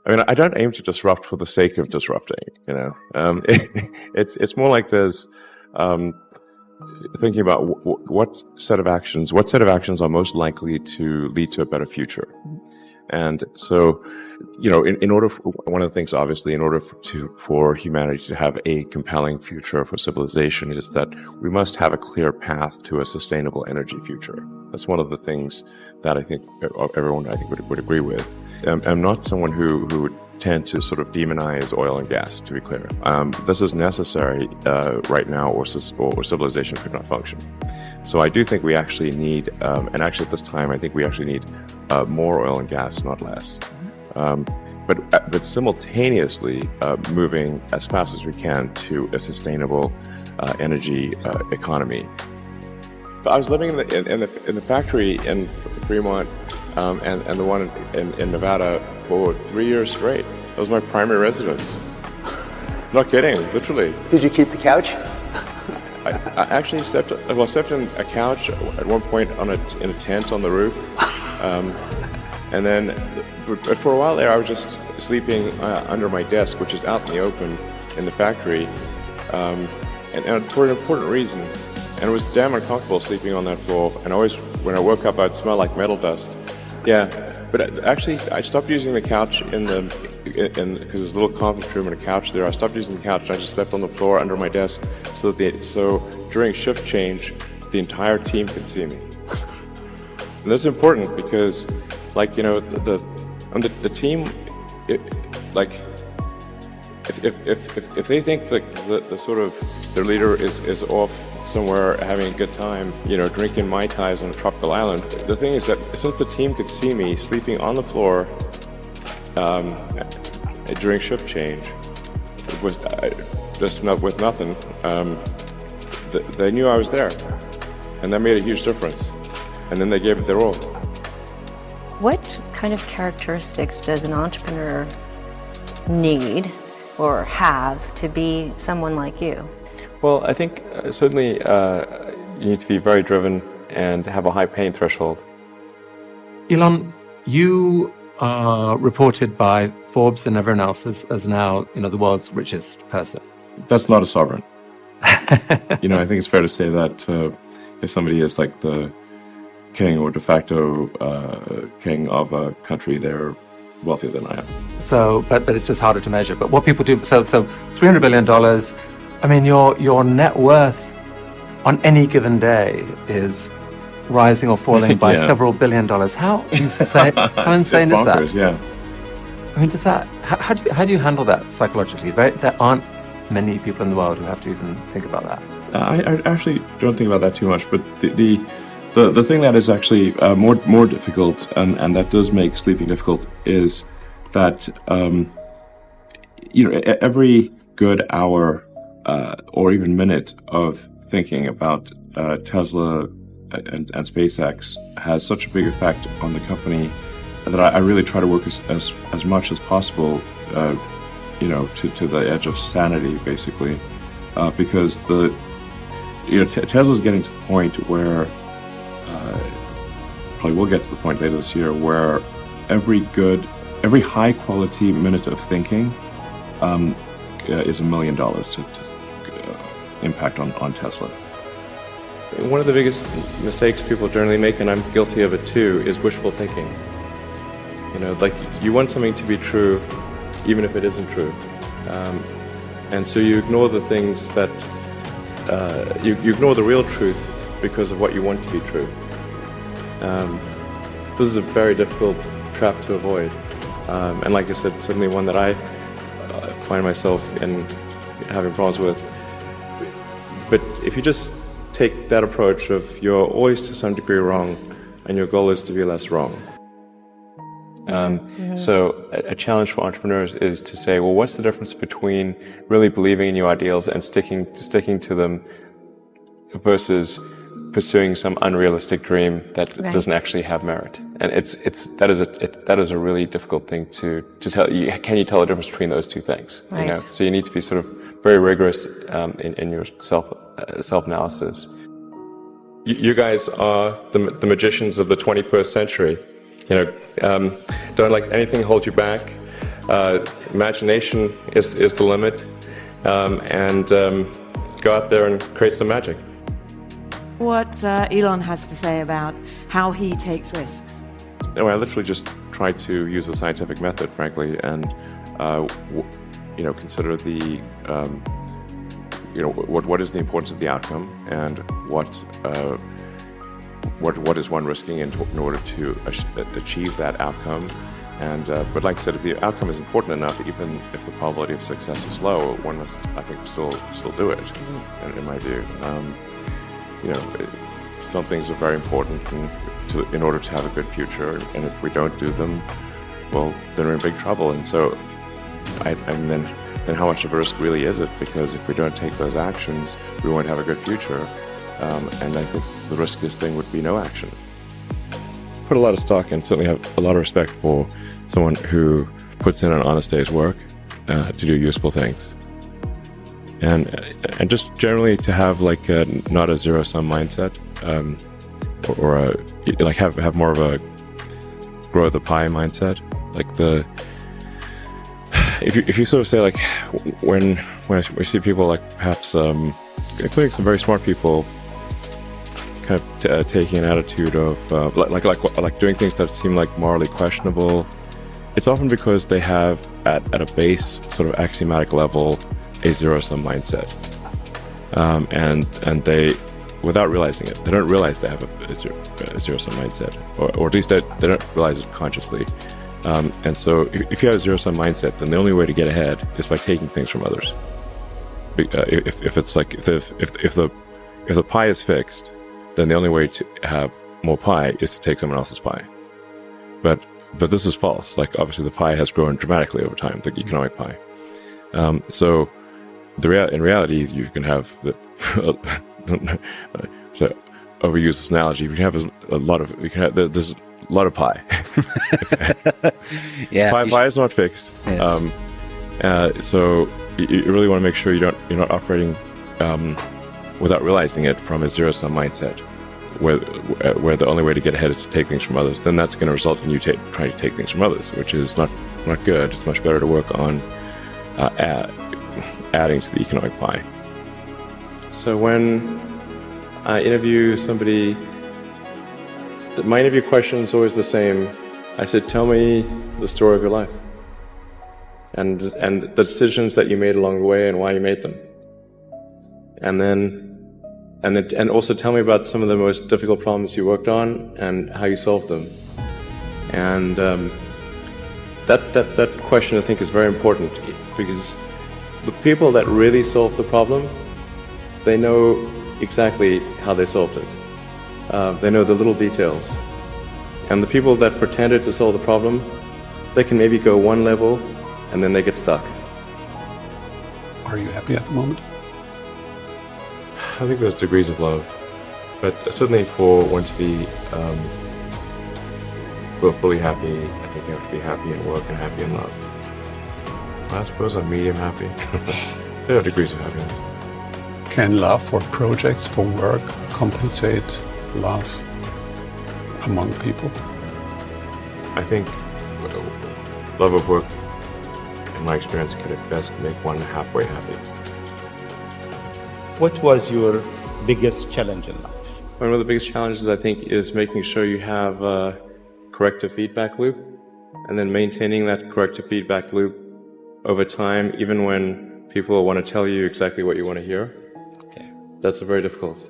I mean, I don't aim to disrupt for the sake of disrupting. It's more like there's thinking about what set of actions are most likely to lead to a better future. And so, in order one of the things, obviously, in order for humanity to have a compelling future for civilization, is that we must have a clear path to a sustainable energy future. That's one of the things that I think everyone would agree with. I'm not someone who would tend to sort of demonize oil and gas, to be clear. This is necessary right now, or civilization could not function. So I do think we actually need, and actually at this time, I think we actually need more oil and gas, not less. But simultaneously moving as fast as we can to a sustainable energy economy. I was living in the factory in Fremont and the one in Nevada for 3 years straight. That was my primary residence. Not kidding, literally. Did you keep the couch? I actually slept in a couch at one point in a tent on the roof. And then for a while there, I was just sleeping under my desk, which is out in the open in the factory, and for an important reason. And it was damn uncomfortable sleeping on that floor. And always, when I woke up, I'd smell like metal dust. Yeah, but actually, I stopped using the couch because there's a little conference room and a couch there. I stopped using the couch and I just slept on the floor under my desk so during shift change, the entire team could see me. And this is important because, the team, if they think the sort of their leader is off somewhere having a good time, drinking Mai Tais on a tropical island, the thing is that since the team could see me sleeping on the floor during shift change, with nothing, they knew I was there, and that made a huge difference. And then they gave it their all. What kind of characteristics does an entrepreneur need or have to be someone like you? Well, I think certainly you need to be very driven and have a high pain threshold. Elon, you are reported by Forbes and everyone else as now, the world's richest person. That's not a sovereign. I think it's fair to say that if somebody is like the king or de facto king of a country, they're wealthier than I am. So, but it's just harder to measure. But what people do, so $300 billion, I mean, your net worth on any given day is rising or falling by several $1 billion. How insane, it's is bonkers, that? Yeah. I mean, how do you handle that psychologically? There aren't many people in the world who have to even think about that. I actually don't think about that too much, but the thing that is actually more difficult, and that does make sleeping difficult, is that every good hour or even minute of thinking about Tesla and SpaceX has such a big effect on the company that I really try to work as much as possible, to the edge of sanity, basically, because Tesla's getting to the point where probably will get to the point later this year where every high quality minute of thinking is $1 million to impact on Tesla. One of the biggest mistakes people generally make, and I'm guilty of it too, is wishful thinking. You want something to be true even if it isn't true. And so you ignore the things that, you ignore the real truth because of what you want to be true. This is a very difficult trap to avoid. And like I said, certainly one that I find myself in having problems with. But if you just take that approach of you're always to some degree wrong and your goal is to be less wrong. So a challenge for entrepreneurs is to say, well, what's the difference between really believing in your ideals and sticking to them versus pursuing some unrealistic dream that doesn't actually have merit? And that is a really difficult thing to tell. Can you tell the difference between those two things? Right. So you need to be sort of very rigorous in your self-analysis. You guys are the magicians of the 21st century. Don't let anything hold you back. Imagination is the limit, and go out there and create some magic. What Elon has to say about how he takes risks. No, I literally just try to use the scientific method, frankly, and consider the what is the importance of the outcome, and what is one risking in order to achieve that outcome. And but like I said, if the outcome is important enough, even if the probability of success is low, one must, I think, still do it. In my view, some things are very important in order to have a good future, and if we don't do them, well, then we're in big trouble. And so, then how much of a risk really is it? Because if we don't take those actions, we won't have a good future. And I think the riskiest thing would be no action. Put a lot of stock and certainly have a lot of respect for someone who puts in an honest day's work to do useful things. And just generally to have not a zero-sum mindset, or have more of a grow the pie mindset. If you sort of say when I see people perhaps including some very smart people kind of taking an attitude of doing things that seem morally questionable, it's often because they have at a base sort of axiomatic level a zero-sum mindset, and they, without realizing it, they don't realize they have a zero-sum mindset, or at least they don't realize it consciously. And so if you have a zero-sum mindset, then the only way to get ahead is by taking things from others. If the pie is fixed, then the only way to have more pie is to take someone else's pie. But this is false. Obviously the pie has grown dramatically over time, the economic pie. So in reality, you can have so overuse this analogy. You can have there's a lot of pie. Yeah, pie is not fixed. Yes. So you really want to make sure you're not operating without realizing it from a zero-sum mindset, where the only way to get ahead is to take things from others. Then that's going to result in you trying to take things from others, which is not good. It's much better to work on adding to the economic pie. So when I interview somebody, my interview question is always the same. I said, tell me the story of your life, and the decisions that you made along the way and why you made them. And also tell me about some of the most difficult problems you worked on and how you solved them. And that question, I think, is very important, because the people that really solve the problem, they know exactly how they solved it. They know the little details. And the people that pretended to solve the problem, they can maybe go one level and then they get stuck. Are you happy at the moment? I think there's degrees of love, but certainly for one to be fully happy, I think you have to be happy in work and happy in love. I suppose I'm medium happy. There are degrees of happiness. Can love for projects, for work, compensate love among people? I think love of work, in my experience, can at best make one halfway happy. What was your biggest challenge in life? One of the biggest challenges, I think, is making sure you have a corrective feedback loop, and then maintaining that corrective feedback loop over time, even when people want to tell you exactly what you want to hear. Okay. That's very difficult.